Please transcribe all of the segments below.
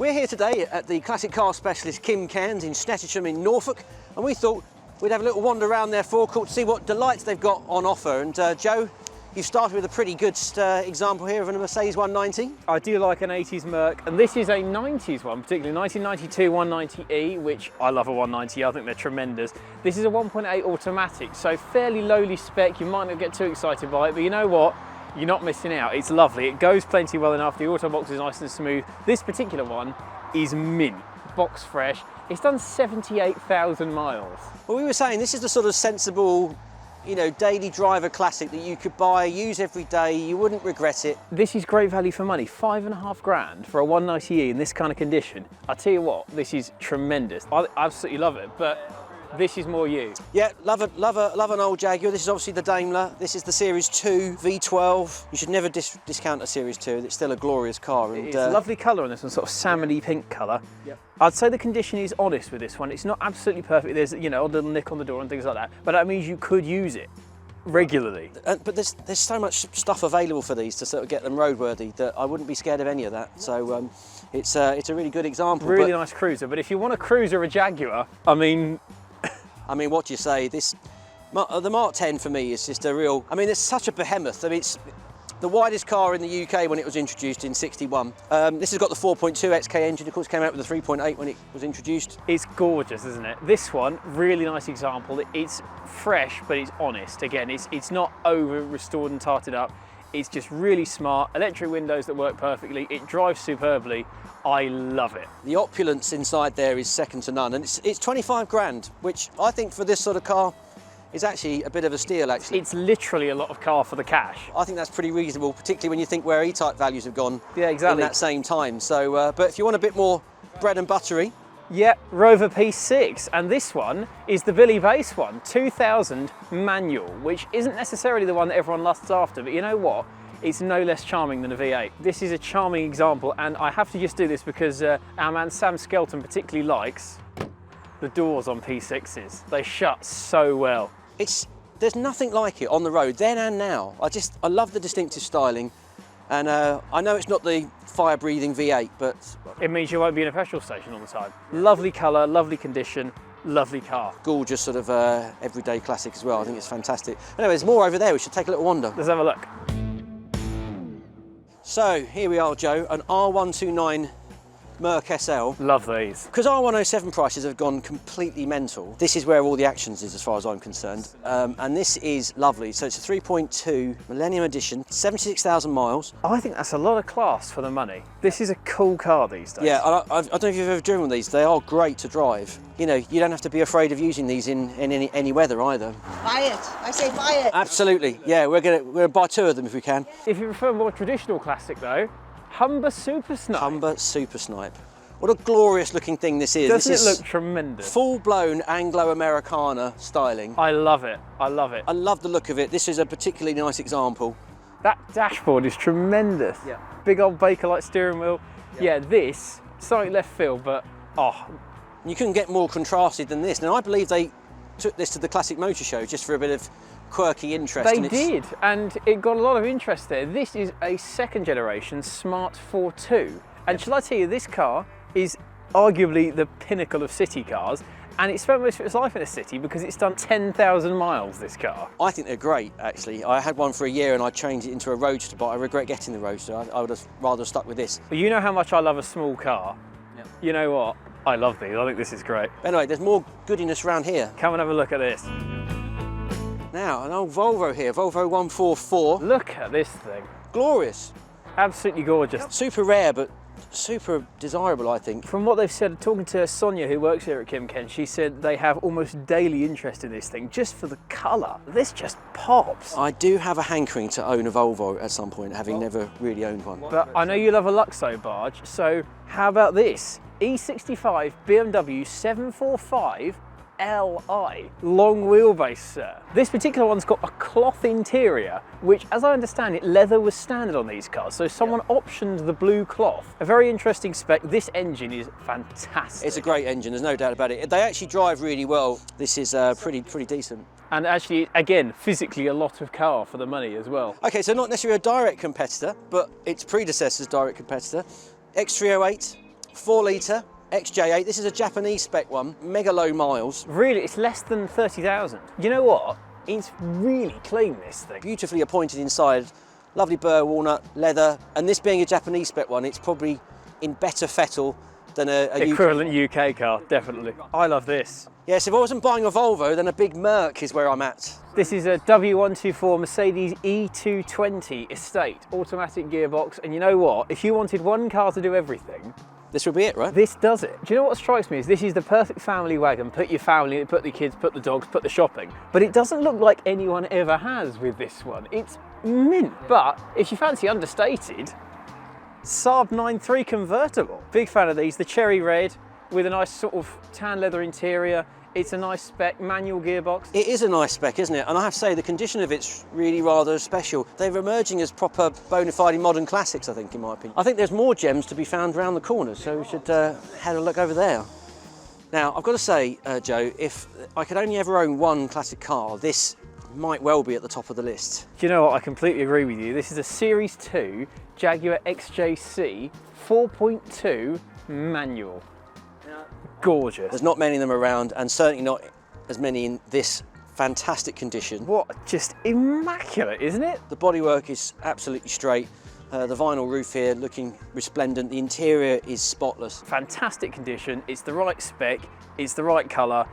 We're here today at the classic car specialist Cairns in Snettisham in Norfolk, and we thought we'd have a little wander around their forecourt to see what delights they've got on offer. And Joe, you've started with a pretty good example here of a Mercedes 190. I do like an 80s Merc, and this is a 90s one, particularly 1992 190E, which I love a 190, I think they're tremendous. This is a 1.8 automatic, so fairly lowly spec. You might not get too excited by it, but you know what? You're not missing out. It's lovely. It goes plenty well enough. The auto box is nice and smooth. This particular one is mint, box fresh. It's done 78,000 miles. Well, we were saying this is the sort of sensible, you know, daily driver classic that you could buy, use every day, you wouldn't regret it. This is great value for money. 5.5 grand for a 190E in this kind of condition. I tell you what, this is tremendous. I absolutely love it, but this is more you. Yeah, love an old Jaguar. This is obviously the Daimler. This is the Series 2 V12. You should never discount a Series 2. It's still a glorious car. And, it's a lovely colour on this one, sort of salmony pink colour. Yep. I'd say the condition is honest with this one. It's not absolutely perfect. There's, you know, a little nick on the door and things like that, but that means you could use it regularly. But there's so much stuff available for these to sort of get them roadworthy that I wouldn't be scared of any of that. So it's a really good example. Really nice cruiser, but if you want a cruiser or a Jaguar, I mean, what do you say? The Mark 10 for me is just a real, it's such a behemoth. It's the widest car in the UK when it was introduced in '61. This has got the 4.2 XK engine, of course came out with the 3.8 when it was introduced. It's gorgeous, isn't it? This one, really nice example. It's fresh, but it's honest. Again, it's not over restored and tarted up. It's just really smart, electric windows that work perfectly. It drives superbly. I love it. The opulence inside there is second to none, and it's 25 grand, which I think for this sort of car is actually a bit of a steal, actually. It's literally a lot of car for the cash. I think that's pretty reasonable, particularly when you think where E-Type values have gone in that same time. So, but if you want a bit more bread and buttery, yeah, Rover P6, and this one is the Billy Base one, 2000 manual, which isn't necessarily the one that everyone lusts after, but you know what? It's no less charming than a V8. This is a charming example, and I have to just do this because our man Sam Skelton particularly likes the doors on P6s. They shut so well. There's nothing like it on the road, then and now. I love the distinctive styling, and I know it's not the fire-breathing V8, but it means you won't be in a petrol station all the time. Lovely colour, lovely condition, lovely car. Gorgeous sort of everyday classic as well. I think it's fantastic. Anyway, there's more over there. We should take a little wander. Let's have a look. So here we are, Joe, an R129 Merc SL. Love these. Because R107 prices have gone completely mental, this is where all the actions is as far as I'm concerned. And this is lovely. So it's a 3.2 Millennium edition, 76,000 miles. I think that's a lot of class for the money. This is a cool car these days. Yeah, I don't know if you've ever driven one of these. They are great to drive. You know, you don't have to be afraid of using these in any weather either. Buy it. I say buy it. Absolutely. Yeah, we're gonna buy 2 of them if we can. If you prefer more traditional classic though, Humber Super Snipe. Humber Super Snipe. What a glorious looking thing this is. Doesn't it look tremendous? Full-blown Anglo-Americana styling. I love it. I love it. I love the look of it. This is a particularly nice example. That dashboard is tremendous. Yeah. Big old Bakelite steering wheel. Yeah, this, slightly left field, but oh. You couldn't get more contrasted than this. Now, I believe they took this to the Classic Motor Show just for a bit of quirky interest. They did, and it got a lot of interest there. This is a second generation smart ForTwo. And shall I tell you, this car is arguably the pinnacle of city cars, and it spent most of its life in a city because it's done 10,000 miles, this car. I think they're great, actually. I had one for a year and I changed it into a Roadster, but I regret getting the Roadster. I would have rather stuck with this. But you know how much I love a small car. Yep. You know what? I love these. I think this is great. Anyway, there's more goodiness around here. Come and have a look at this. Now, an old Volvo here, Volvo 144. Look at this thing. Glorious. Absolutely gorgeous. Super rare, but super desirable, I think. From what they've said, talking to Sonia, who works here at Cairns, she said they have almost daily interest in this thing just for the colour. This just pops. I do have a hankering to own a Volvo at some point, having never really owned one. But I know you love a Luxo barge, so how about this? E65 BMW 745 Li, long wheelbase, sir. This particular one's got a cloth interior, which, as I understand it, leather was standard on these cars, so someone optioned the blue cloth. A very interesting spec. This engine is fantastic. It's a great engine, there's no doubt about it. They actually drive really well. This is pretty decent. And actually, again, physically a lot of car for the money as well. Okay, so not necessarily a direct competitor, but its predecessor's direct competitor. X308. 4 litre XJ8. This is a Japanese spec one, mega low miles. Really, it's less than 30,000. You know what? It's really clean, this thing. Beautifully appointed inside, lovely burr walnut, leather, and this being a Japanese spec one, it's probably in better fettle than a Equivalent UK car, definitely. I love this. Yes, if I wasn't buying a Volvo, then a big Merc is where I'm at. This is a W124 Mercedes E220 estate, automatic gearbox, and you know what? If you wanted one car to do everything, this would be it, right? this does it. Do you know what strikes me is this is the perfect family wagon. Put your family in it, put the kids, put the dogs, put the shopping. But it doesn't look like anyone ever has with this one. It's mint. But if you fancy understated, SAAB 9.3 convertible. Big fan of these, the cherry red with a nice sort of tan leather interior. It's a nice spec, manual gearbox. It is a nice spec, isn't it? And I have to say, the condition of it's really rather special. They're emerging as proper bona fide modern classics, I think, in my opinion. I think there's more gems to be found around the corner, so we should have a look over there. Now, I've got to say, Joe, if I could only ever own one classic car, this might well be at the top of the list. Do you know what? I completely agree with you. This is a Series 2 Jaguar XJC 4.2 manual. Gorgeous. There's not many of them around, and certainly not as many in this fantastic condition. What, just immaculate, isn't it? The bodywork is absolutely straight. The vinyl roof here looking resplendent. The interior is spotless. Fantastic condition. It's the right spec. It's the right colour.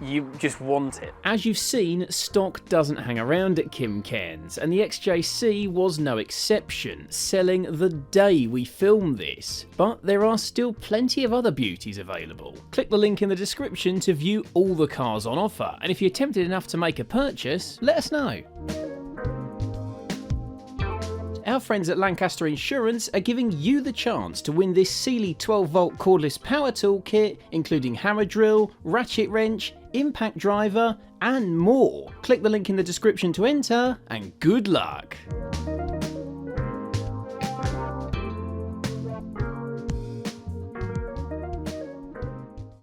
You just want it. As you've seen, stock doesn't hang around at Cairns, and the XJC was no exception, selling the day we filmed this. But there are still plenty of other beauties available. Click the link in the description to view all the cars on offer, and if you're tempted enough to make a purchase, let us know. Our friends at Lancaster Insurance are giving you the chance to win this Sealy 12-volt cordless power tool kit, including hammer drill, ratchet wrench, impact driver, and more. Click the link in the description to enter, and good luck.